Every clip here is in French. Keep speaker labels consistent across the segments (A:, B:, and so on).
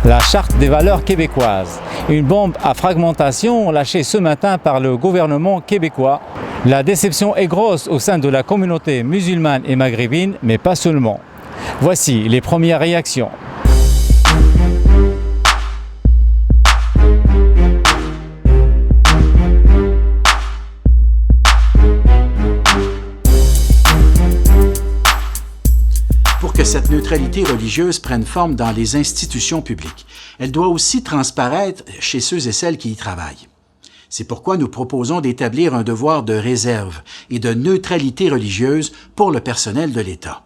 A: La Charte des valeurs québécoises, une bombe à fragmentation lâchée ce matin par le gouvernement québécois. La déception est grosse au sein de la communauté musulmane et maghrébine, mais pas seulement. Voici les premières réactions.
B: Pour que cette neutralité religieuse prenne forme dans les institutions publiques, elle doit aussi transparaître chez ceux et celles qui y travaillent. C'est pourquoi nous proposons d'établir un devoir de réserve et de neutralité religieuse pour le personnel de l'État.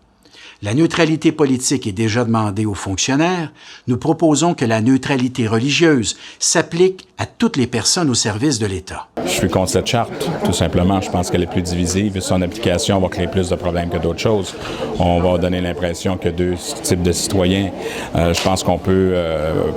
B: La neutralité politique est déjà demandée aux fonctionnaires. Nous proposons que la neutralité religieuse s'applique à toutes les personnes au service de l'État.
C: Je suis contre cette charte, tout simplement. Je pense qu'elle est plus divisive et son application va créer plus de problèmes que d'autres choses. On va donner l'impression que deux types de citoyens. Je pense qu'on peut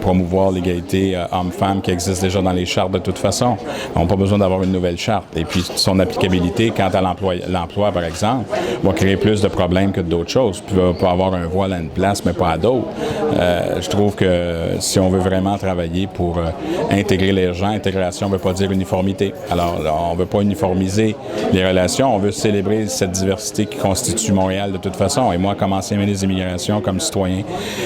C: promouvoir l'égalité homme-femme qui existe déjà dans les chartes de toute façon. On n'a pas besoin d'avoir une nouvelle charte. Et puis son applicabilité quant à l'emploi, par exemple, va créer plus de problèmes que d'autres choses. On peut avoir un voile à une place, mais pas à d'autres. Je trouve que si on veut vraiment travailler pour intégrer les gens, intégration ne veut pas dire uniformité. Alors, on ne veut pas uniformiser les relations, on veut célébrer cette diversité qui constitue Montréal de toute façon. Et moi, comme ancien ministre de l'Immigration, comme citoyen,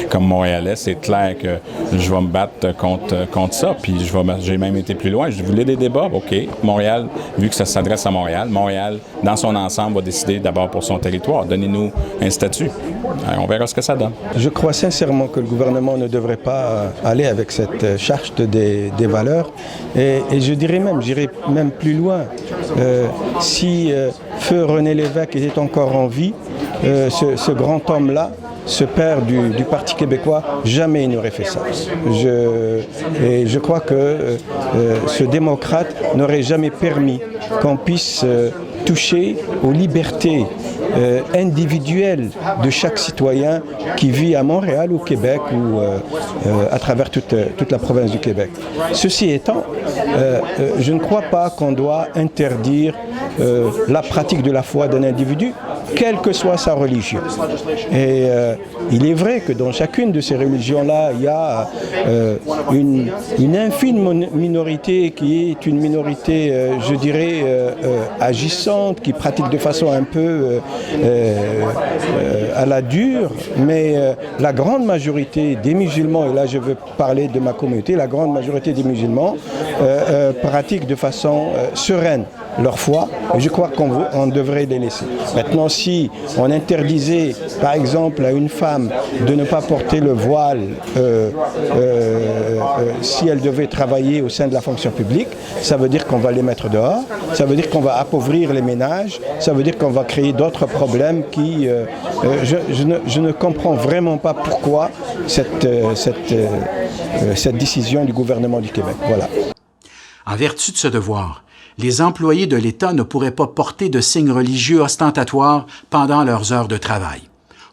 C: comme Montréalais, c'est clair que je vais me battre contre ça. Puis j'ai même été plus loin. Je voulais des débats. OK, Montréal, vu que ça s'adresse à Montréal, dans son ensemble, va décider d'abord pour son territoire. Donnez-nous un statut. Alors, on verra ce que ça donne.
D: Je crois sincèrement que le gouvernement ne devrait pas aller avec cette charte des valeurs. Et j'irai même plus loin. Si Feu René Lévesque était encore en vie, ce grand homme-là, ce père du Parti québécois, jamais il n'aurait fait ça. Je crois que ce démocrate n'aurait jamais permis qu'on puisse toucher aux libertés individuelle de chaque citoyen qui vit à Montréal, au Québec ou à travers toute la province du Québec. Ceci étant, je ne crois pas qu'on doit interdire la pratique de la foi d'un individu, quelle que soit sa religion. Et il est vrai que dans chacune de ces religions-là, il y a une infime minorité qui est une minorité, je dirais, agissante, qui pratique de façon un peu à la dure, mais la grande majorité des musulmans, et là je veux parler de ma communauté, la grande majorité des musulmans pratiquent de façon sereine leur foi, et je crois qu'on devrait les laisser. Maintenant, si on interdisait, par exemple, à une femme de ne pas porter le voile si elle devait travailler au sein de la fonction publique, ça veut dire qu'on va les mettre dehors, ça veut dire qu'on va appauvrir les ménages, ça veut dire qu'on va créer d'autres problèmes qui... je ne comprends vraiment pas pourquoi cette décision du gouvernement du Québec. Voilà.
B: En vertu de ce devoir, les employés de l'État ne pourraient pas porter de signes religieux ostentatoires pendant leurs heures de travail.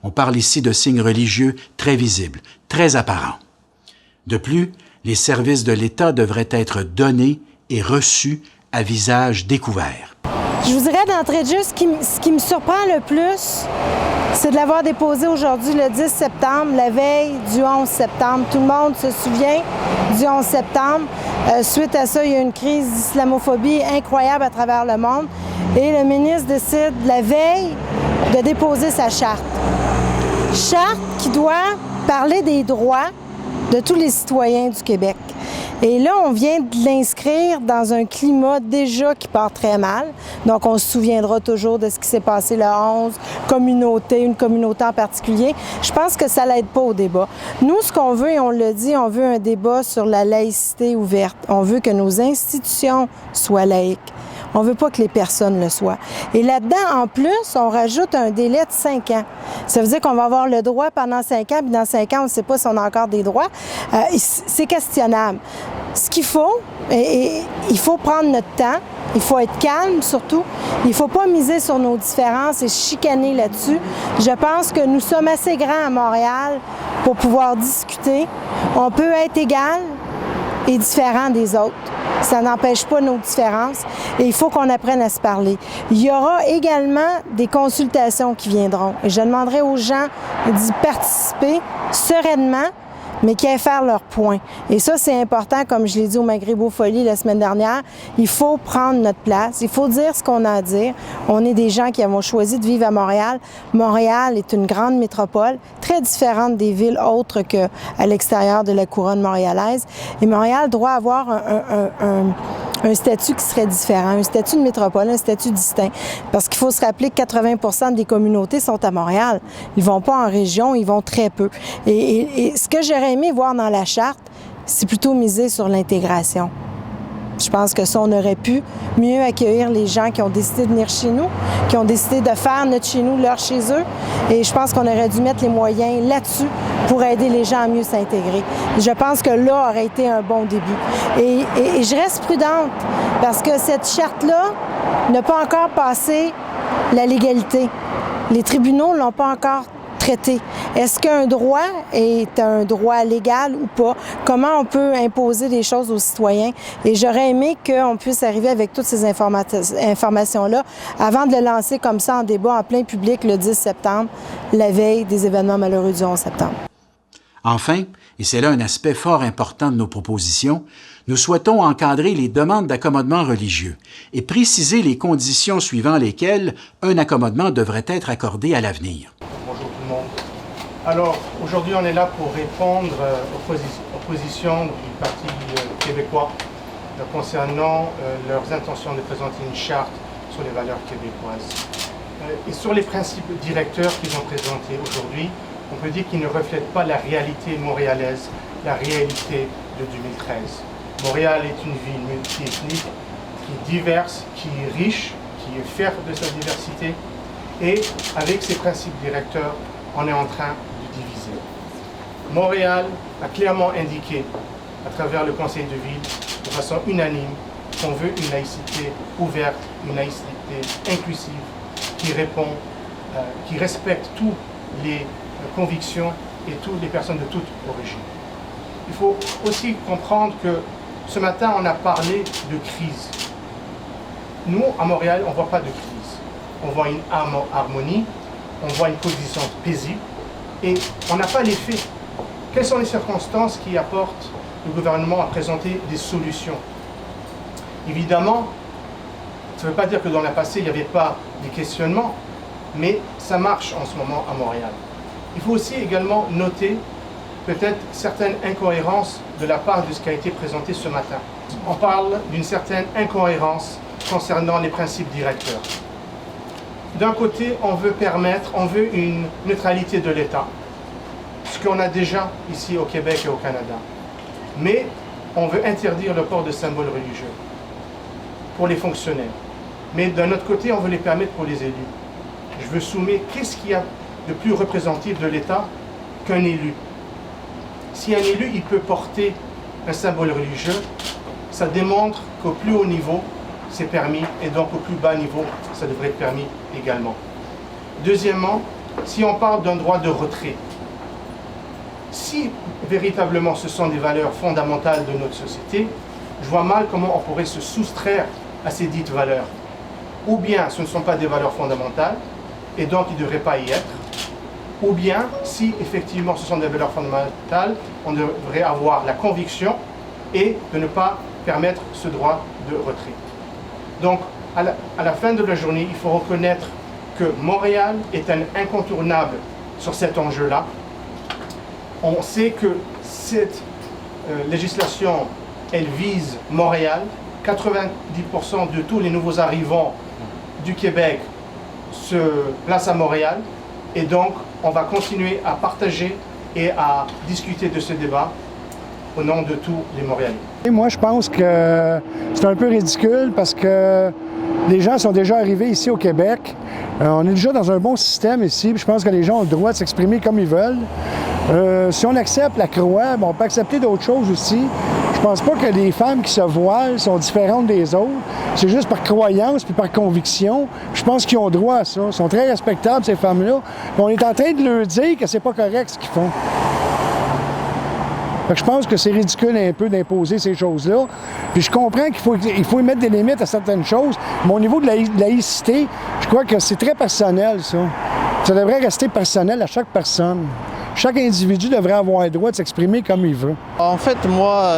B: On parle ici de signes religieux très visibles, très apparents. De plus, les services de l'État devraient être donnés et reçus à visage découvert.
E: Je vous dirais d'entrée de jeu, ce qui me surprend le plus, c'est de l'avoir déposé aujourd'hui le 10 septembre, la veille du 11 septembre. Tout le monde se souvient du 11 septembre. Suite à ça, il y a une crise d'islamophobie incroyable à travers le monde. Et le ministre décide la veille de déposer sa charte. Charte qui doit parler des droits de tous les citoyens du Québec. Et là, on vient de l'inscrire dans un climat déjà qui part très mal. Donc, on se souviendra toujours de ce qui s'est passé le 11, une communauté en particulier. Je pense que ça l'aide pas au débat. Nous, ce qu'on veut, et on le dit, on veut un débat sur la laïcité ouverte. On veut que nos institutions soient laïques. On ne veut pas que les personnes le soient. Et là-dedans, en plus, on rajoute un délai de 5 ans. Ça veut dire qu'on va avoir le droit pendant 5 ans, puis dans 5 ans, on ne sait pas si on a encore des droits. C'est questionnable. Ce qu'il faut, et il faut prendre notre temps, il faut être calme surtout, il ne faut pas miser sur nos différences et chicaner là-dessus. Je pense que nous sommes assez grands à Montréal pour pouvoir discuter. On peut être égal et différent des autres. Ça n'empêche pas nos différences et il faut qu'on apprenne à se parler. Il y aura également des consultations qui viendront et je demanderai aux gens d'y participer sereinement, mais qui aillent faire leur point. Et ça, c'est important, comme je l'ai dit au Maghreb-Folie la semaine dernière, il faut prendre notre place, il faut dire ce qu'on a à dire. On est des gens qui avons choisi de vivre à Montréal. Montréal est une grande métropole, très différente des villes autres qu'à l'extérieur de la couronne montréalaise. Et Montréal doit avoir un statut qui serait différent, un statut de métropole, un statut distinct. Parce qu'il faut se rappeler que 80% des communautés sont à Montréal. Ils ne vont pas en région, ils vont très peu. Et ce que j'aurais aimé voir dans la charte, c'est plutôt miser sur l'intégration. Je pense que ça, on aurait pu mieux accueillir les gens qui ont décidé de venir chez nous, qui ont décidé de faire notre chez nous, leur chez eux. Et je pense qu'on aurait dû mettre les moyens là-dessus pour aider les gens à mieux s'intégrer. Je pense que là aurait été un bon début. Et je reste prudente parce que cette charte-là n'a pas encore passé la légalité. Les tribunaux ne l'ont pas encore traité. Est-ce qu'un droit est un droit légal ou pas? Comment on peut imposer des choses aux citoyens? Et j'aurais aimé qu'on puisse arriver avec toutes ces informations-là avant de le lancer comme ça en débat en plein public le 10 septembre, la veille des événements malheureux du 11 septembre.
B: Enfin, et c'est là un aspect fort important de nos propositions, nous souhaitons encadrer les demandes d'accommodement religieux et préciser les conditions suivant lesquelles un accommodement devrait être accordé à l'avenir.
F: Bonjour tout le monde. Alors, aujourd'hui, on est là pour répondre aux positions du Parti québécois concernant leurs intentions de présenter une charte sur les valeurs québécoises. Et sur les principes directeurs qu'ils ont présentés aujourd'hui, on peut dire qu'ils ne reflètent pas la réalité montréalaise, la réalité de 2013. Montréal est une ville multiethnique, qui est diverse, qui est riche, qui est fière de sa diversité. Et avec ces principes directeurs, on est en train de diviser. Montréal a clairement indiqué, à travers le Conseil de ville, de façon unanime, qu'on veut une laïcité ouverte, une laïcité inclusive, qui répond, qui respecte toutes les convictions et toutes les personnes de toute origine. Il faut aussi comprendre que ce matin, on a parlé de crise. Nous, à Montréal, on ne voit pas de crise. On voit une harmonie, on voit une coexistence paisible et on n'a pas les faits. Quelles sont les circonstances qui apportent le gouvernement à présenter des solutions? Évidemment, ça ne veut pas dire que dans le passé, il n'y avait pas des questionnements, mais ça marche en ce moment à Montréal. Il faut aussi également noter peut-être certaines incohérences de la part de ce qui a été présenté ce matin. On parle d'une certaine incohérence concernant les principes directeurs. D'un côté, on veut une neutralité de l'État, ce qu'on a déjà ici au Québec et au Canada. Mais on veut interdire le port de symboles religieux pour les fonctionnaires. Mais d'un autre côté, on veut les permettre pour les élus. Je veux soumettre, qu'est-ce qu'il y a de plus représentatif de l'État qu'un élu? Si un élu, il peut porter un symbole religieux, ça démontre qu'au plus haut niveau, c'est permis, et donc au plus bas niveau, ça devrait être permis également. Deuxièmement, si on parle d'un droit de retrait, si véritablement ce sont des valeurs fondamentales de notre société, je vois mal comment on pourrait se soustraire à ces dites valeurs. Ou bien ce ne sont pas des valeurs fondamentales, et donc il ne devrait pas y être, ou bien, si effectivement ce sont des valeurs fondamentales, on devrait avoir la conviction et de ne pas permettre ce droit de retrait. Donc, à la fin de la journée, il faut reconnaître que Montréal est un incontournable sur cet enjeu-là. On sait que cette législation, elle vise Montréal. 90% de tous les nouveaux arrivants du Québec se placent à Montréal. Et donc, on va continuer à partager et à discuter de ce débat au nom de tous les Montréalais.
G: Et moi, je pense que c'est un peu ridicule parce que les gens sont déjà arrivés ici au Québec. On est déjà dans un bon système ici. Puis je pense que les gens ont le droit de s'exprimer comme ils veulent. Si on accepte la croix, on peut accepter d'autres choses aussi. Je pense pas que les femmes qui se voilent sont différentes des autres. C'est juste par croyance puis par conviction. Je pense qu'ils ont droit à ça. Ils sont très respectables, ces femmes-là. On est en train de leur dire que c'est pas correct ce qu'ils font. Fait que je pense que c'est ridicule un peu d'imposer ces choses-là. Puis je comprends qu'il faut y mettre des limites à certaines choses, mais au niveau de la laïcité, je crois que c'est très personnel, ça. Ça devrait rester personnel à chaque personne. chaque individu devrait avoir le droit de s'exprimer comme il veut.
H: En fait, moi,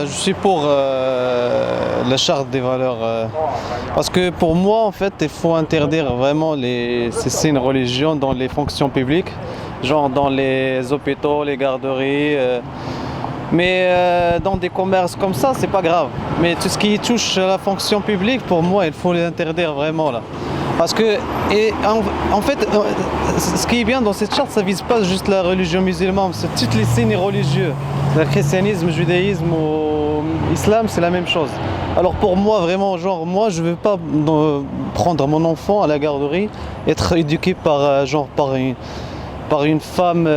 H: je suis pour la charte des valeurs. Parce que pour moi, en fait, il faut interdire vraiment ces signes religieux dans les fonctions publiques, genre dans les hôpitaux, les garderies. Mais dans des commerces comme ça, c'est pas grave. Mais tout ce qui touche à la fonction publique, pour moi, il faut l'interdire vraiment là. Parce que, en fait, ce qui est bien dans cette charte, ça ne vise pas juste la religion musulmane, c'est tous les signes religieux. Le christianisme, le judaïsme ou l'islam, c'est la même chose. Alors pour moi, vraiment, genre, moi, je ne veux pas prendre mon enfant à la garderie, être éduqué par une femme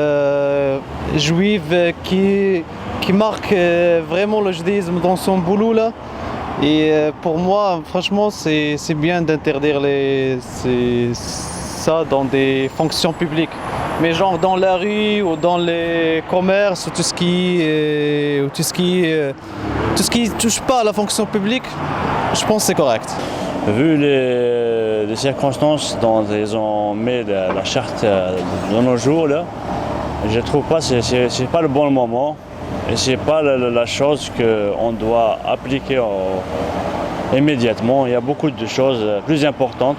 H: juive qui marque vraiment le judaïsme dans son boulot là. Et pour moi, franchement, c'est bien d'interdire ça dans des fonctions publiques. Mais genre dans la rue ou dans les commerces, tout ce qui touche pas à la fonction publique, je pense que c'est correct.
I: Vu les circonstances dont ils ont mis la charte de nos jours, là, je trouve pas que c'est pas le bon moment. Et ce n'est pas la chose qu'on doit appliquer immédiatement. Il y a beaucoup de choses plus importantes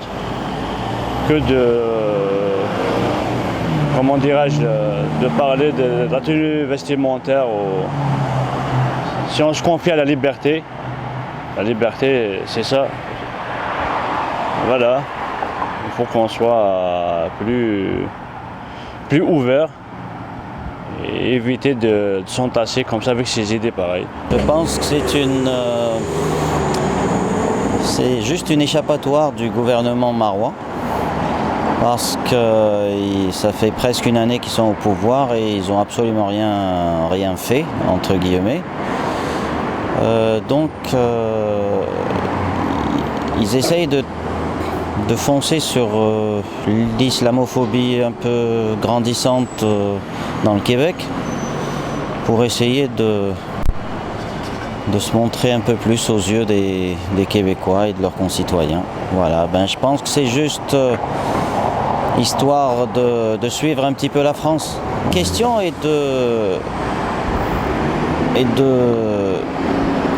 I: que de parler de la tenue vestimentaire. Si on se confie à la liberté c'est ça. Voilà, il faut qu'on soit plus ouvert. Et éviter de s'entasser comme ça avec ses idées pareilles.
J: Je pense que c'est juste une échappatoire du gouvernement marois parce que ça fait presque une année qu'ils sont au pouvoir et ils n'ont absolument rien fait, entre guillemets. Donc ils essayent de foncer sur l'islamophobie un peu grandissante dans le Québec pour essayer de se montrer un peu plus aux yeux des Québécois et de leurs concitoyens. Voilà, je pense que c'est juste histoire de suivre un petit peu la France. La question est de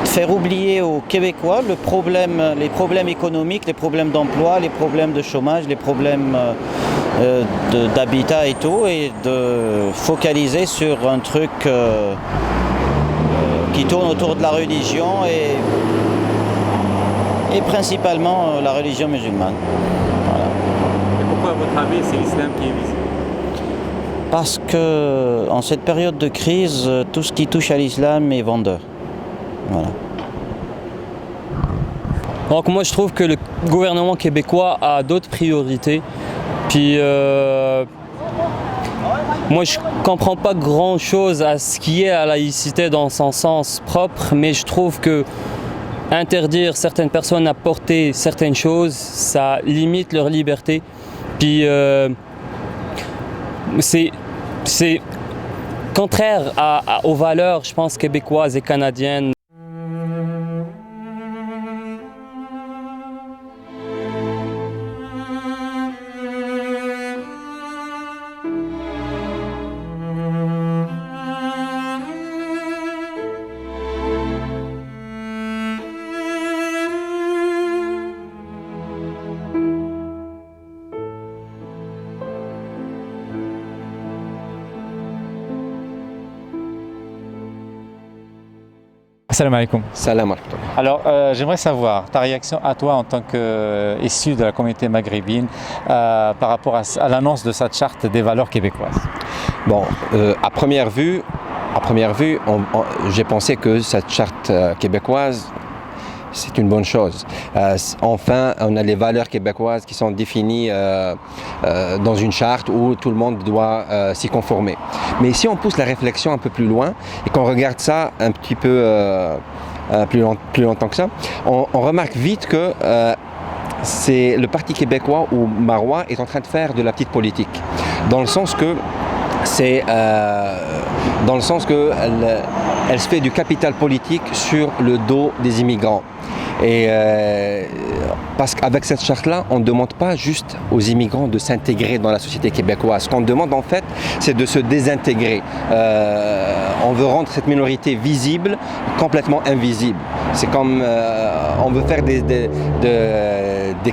J: faire oublier aux Québécois les problèmes économiques, les problèmes d'emploi, les problèmes de chômage, les problèmes d'habitat et tout, et de focaliser sur un truc qui tourne autour de la religion et principalement la religion musulmane. Voilà.
A: Et pourquoi, à votre avis, c'est l'islam qui est visé?
J: Parce que en cette période de crise, tout ce qui touche à l'islam est vendeur. Voilà.
K: Donc moi je trouve que le gouvernement québécois a d'autres priorités. Puis moi je comprends pas grand chose à ce qui est la laïcité dans son sens propre, mais je trouve que interdire certaines personnes à porter certaines choses, ça limite leur liberté. Puis c'est contraire aux valeurs, je pense, québécoises et canadiennes.
A: Salam alaikum.
L: Salam alaikum.
A: Alors, j'aimerais savoir ta réaction à toi en tant qu'issu de la communauté maghrébine par rapport à l'annonce de cette charte des valeurs québécoises.
L: Bon, à première vue, j'ai pensé que cette charte québécoise, c'est une bonne chose. Enfin, on a les valeurs québécoises qui sont définies dans une charte où tout le monde doit s'y conformer. Mais si on pousse la réflexion un peu plus loin et qu'on regarde ça un petit peu plus longtemps que ça, on remarque vite que c'est le Parti québécois ou marois est en train de faire de la petite politique, dans le sens que elle se fait du capital politique sur le dos des immigrants. Et parce qu'avec cette charte-là, on ne demande pas juste aux immigrants de s'intégrer dans la société québécoise. Ce qu'on demande en fait, c'est de se désintégrer. On veut rendre cette minorité visible, complètement invisible. C'est comme on veut faire des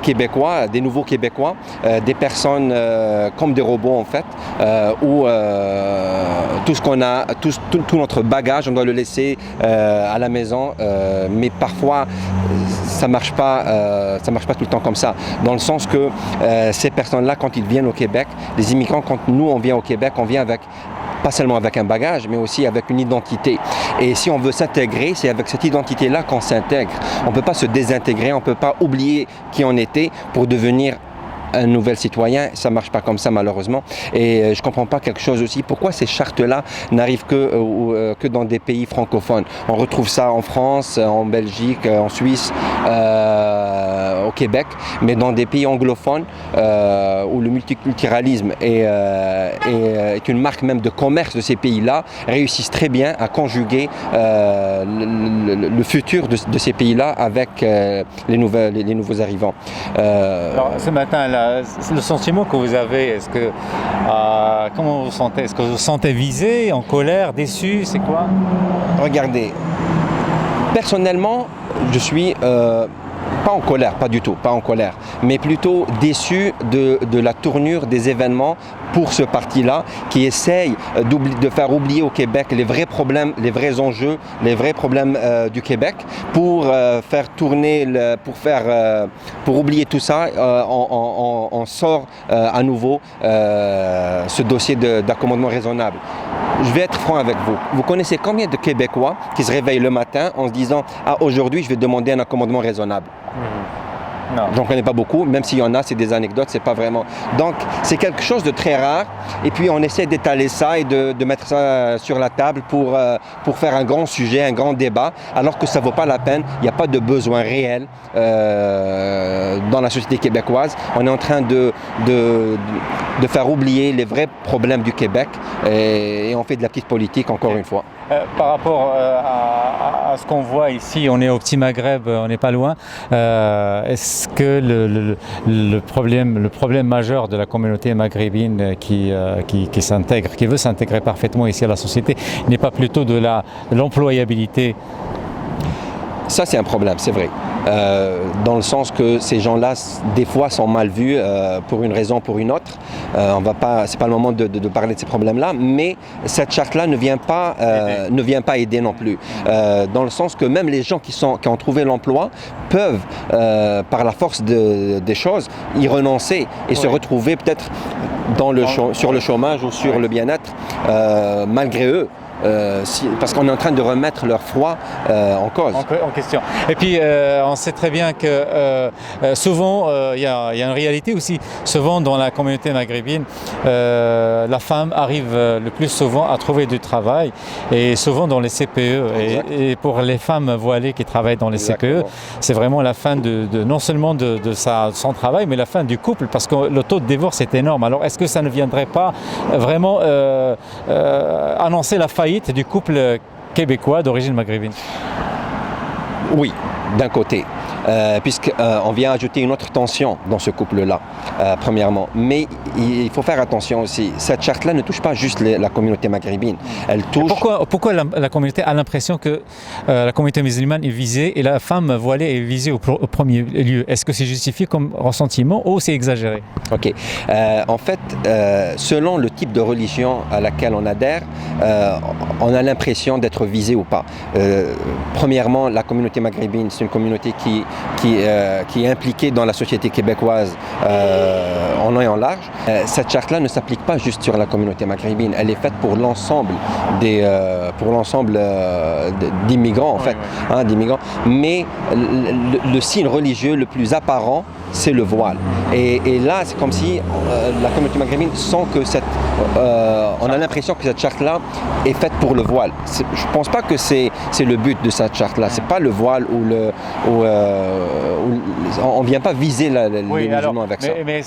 L: Québécois, des nouveaux Québécois, des personnes comme des robots en fait, où tout ce qu'on a, tout notre bagage, on doit le laisser à la maison, mais parfois ça marche pas tout le temps comme ça, dans le sens que ces personnes-là, quand ils viennent au Québec, les immigrants, quand nous on vient au Québec, on vient avec pas seulement avec un bagage, mais aussi avec une identité. Et si on veut s'intégrer, c'est avec cette identité-là qu'on s'intègre. On ne peut pas se désintégrer, on ne peut pas oublier qui on était pour devenir un nouvel citoyen. Ça ne marche pas comme ça malheureusement. Et je ne comprends pas quelque chose aussi. Pourquoi ces chartes-là n'arrivent que dans des pays francophones? On retrouve ça en France, en Belgique, en Suisse, au Québec, mais dans des pays anglophones où le multiculturalisme est une marque même de commerce de ces pays-là, réussissent très bien à conjuguer le futur de ces pays-là avec les nouveaux arrivants.
A: Alors, ce matin, le sentiment que vous avez, est-ce que comment vous vous sentez? Est-ce que vous vous sentez visé, en colère, déçu? C'est quoi?
L: Regardez, personnellement, je suis pas en colère, pas du tout, pas en colère, mais plutôt déçu de la tournure des événements pour ce parti-là qui essaye de faire oublier au Québec les vrais problèmes, les vrais enjeux, les vrais problèmes du Québec pour faire tourner, pour oublier tout ça, on sort à nouveau ce dossier d'accommodement raisonnable. Je vais être franc avec vous. Vous connaissez combien de Québécois qui se réveillent le matin en se disant « Ah, aujourd'hui, je vais demander un accommodement raisonnable ». Non. J'en connais pas beaucoup, même s'il y en a, c'est des anecdotes, c'est pas vraiment. Donc, c'est quelque chose de très rare. Et puis, on essaie d'étaler ça et de mettre ça sur la table pour faire un grand sujet, un grand débat, alors que ça vaut pas la peine. Il n'y a pas de besoin réel dans la société québécoise. On est en train de faire oublier les vrais problèmes du Québec et on fait de la petite politique, encore une fois.
A: Par rapport à ce qu'on voit ici, on est au Petit Maghreb, on n'est pas loin. Est-ce que le problème majeur de la communauté maghrébine qui s'intègre, qui veut s'intégrer parfaitement ici à la société, n'est pas plutôt de l'employabilité?
L: Ça, c'est un problème, c'est vrai. Dans le sens que ces gens-là, des fois, sont mal vus pour une raison ou pour une autre. C'est pas le moment de parler de ces problèmes-là, mais cette charte-là ne vient pas aider non plus. Dans le sens que même les gens qui ont trouvé l'emploi peuvent, par la force des choses, y renoncer et se retrouver peut-être sur le chômage ou sur le bien-être, malgré eux. Parce qu'on est en train de remettre leur foi en cause.
A: En question. Et puis, on sait très bien que souvent, il y a une réalité aussi. Souvent, dans la communauté maghrébine, la femme arrive le plus souvent à trouver du travail, et souvent dans les CPE. Et pour les femmes voilées qui travaillent dans les CPE, c'est vraiment la fin non seulement de son travail, mais la fin du couple, parce que le taux de divorce est énorme. Alors, est-ce que ça ne viendrait pas vraiment annoncer la faillite du couple québécois d'origine maghrébine?
L: Oui, d'un côté. Puisqu'on vient ajouter une autre tension dans ce couple-là, premièrement. Mais il faut faire attention aussi. Cette charte-là ne touche pas juste la communauté maghrébine. Elle touche...
A: Pourquoi la communauté a l'impression que la communauté musulmane est visée et la femme voilée est visée au premier lieu? Est-ce que c'est justifié comme ressentiment ou c'est exagéré?
L: Ok. En fait, selon le type de religion à laquelle on adhère, on a l'impression d'être visé ou pas. Premièrement, la communauté maghrébine, c'est une communauté qui est impliquée dans la société québécoise en long et en large. Cette charte-là ne s'applique pas juste sur la communauté maghrébine, elle est faite pour l'ensemble d'immigrants en fait, d'immigrants. Mais le signe religieux le plus apparent, c'est le voile. Et là, c'est comme si la communauté maghrébine sent que on a l'impression que cette charte-là est faite pour le voile. Je ne pense pas que c'est le but de cette charte-là. C'est pas le voile on ne vient pas viser les musulmans avec ça.
A: Mais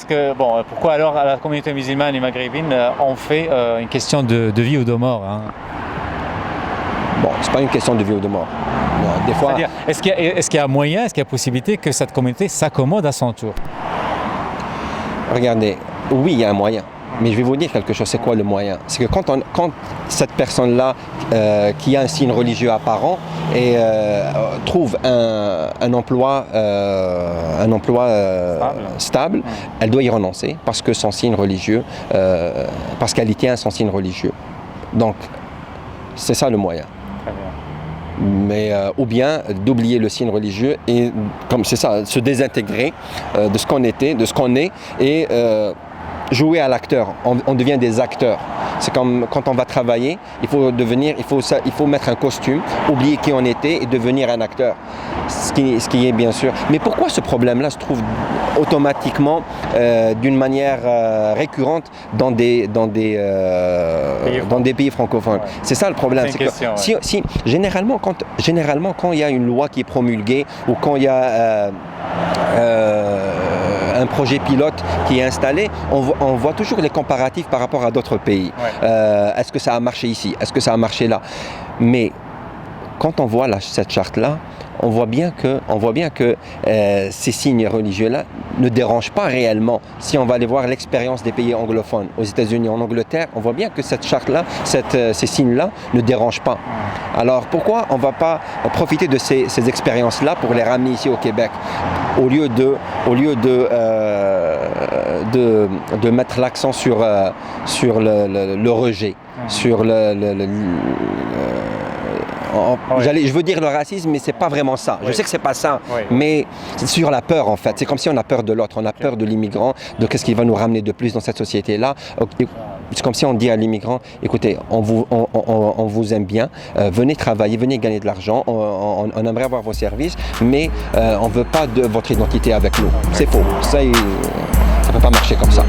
A: pourquoi alors la communauté musulmane et maghrébine ont fait une question de vie ou de mort?
L: Bon, c'est pas une question de vie ou de mort. Des fois,
A: Est-ce qu'il y a moyen, est-ce qu'il y a possibilité que cette communauté s'accommode à son tour?
L: regardez, oui, il y a un moyen. Mais je vais vous dire quelque chose, c'est quoi le moyen? C'est que quand cette personne-là qui a un signe religieux apparent et trouve un emploi stable, elle doit y renoncer parce que son signe religieux, parce qu'elle y tient à son signe religieux. Donc, c'est ça le moyen.
A: Très bien.
L: Mais ou bien d'oublier le signe religieux et, comme c'est ça, se désintégrer de ce qu'on était, de ce qu'on est et jouer à l'acteur. On devient des acteurs. C'est comme quand on va travailler, il faut mettre un costume, oublier qui on était et devenir un acteur. Ce qui est bien sûr. Mais pourquoi ce problème-là se trouve automatiquement d'une manière récurrente dans des pays francophones? Ouais. C'est ça le problème.
A: C'est question,
L: si généralement quand il y a une loi qui est promulguée ou quand il y a un projet pilote qui est installé, on voit toujours les comparatifs par rapport à d'autres pays. Ouais. Est-ce que ça a marché ici? Est-ce que ça a marché là? Mais quand on voit cette charte-là, on voit bien que ces signes religieux-là ne dérangent pas réellement. Si on va aller voir l'expérience des pays anglophones, aux États-Unis, en Angleterre, on voit bien que cette charte-là, ces signes-là ne dérangent pas. Alors pourquoi on ne va pas profiter de ces expériences-là pour les ramener ici au Québec, au lieu de mettre l'accent sur le rejet, sur je veux dire le racisme, mais c'est pas vraiment ça. Oui. Je sais que c'est pas ça, oui. Mais c'est sur la peur en fait. C'est comme si on a peur de l'autre, on a peur de l'immigrant, de qu'est-ce qu'il va nous ramener de plus dans cette société-là. C'est comme si on dit à l'immigrant, écoutez, on vous aime bien, venez travailler, venez gagner de l'argent, on aimerait avoir vos services, mais on veut pas de votre identité avec nous. C'est faux. Ça peut pas marcher comme ça.